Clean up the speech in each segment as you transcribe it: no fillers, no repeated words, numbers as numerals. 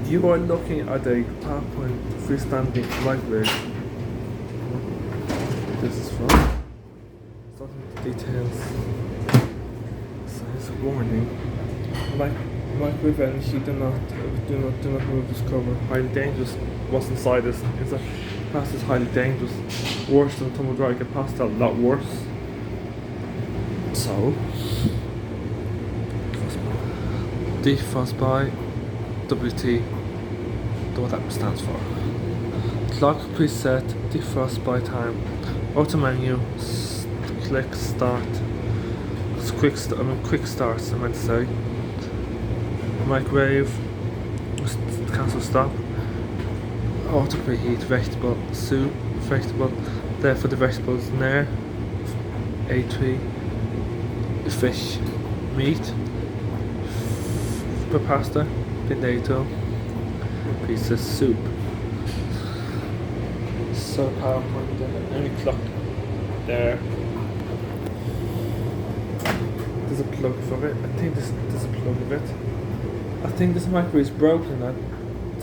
You are looking at a PowerPoint freestanding microwave. This is from starting with the details. Says warning. Microwave energy, do not remove this cover. Highly dangerous. What's inside this? It's a plastic is highly dangerous. Worse than tumble dry. Get past that, a lot worse. So defrost by WT. Don't know what that stands for. Clock preset, defrost by time. Auto menu, click start. It's quick starts, I meant to say. Microwave, cancel stop. Auto preheat, vegetable, soup, vegetable. There for the vegetables in there. A3, fish, meat, for pasta, potato, piece of soup. So PowerPoint there, any clock there. There's a plug for it. I think there's a plug of it. I think this microwave is broken. I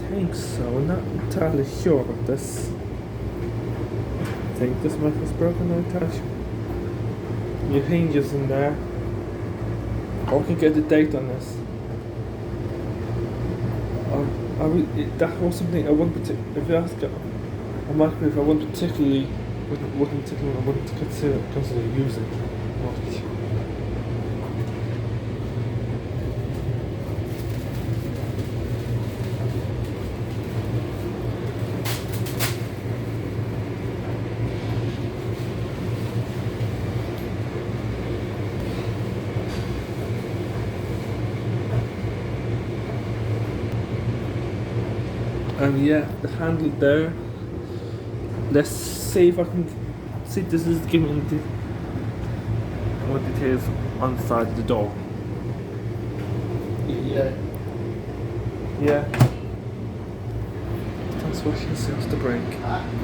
think so. I'm not entirely sure about this. I think this microwave is broken. I'm not entirely sure. New hinges in there. I can get the date on this. That was something I wouldn't particularly. If you ask a microwave, I wouldn't particularly consider using much. And yeah, the handle there. Let's see if I can see. This is giving me more details on the side of the door. Yeah. Transmission seals the brake.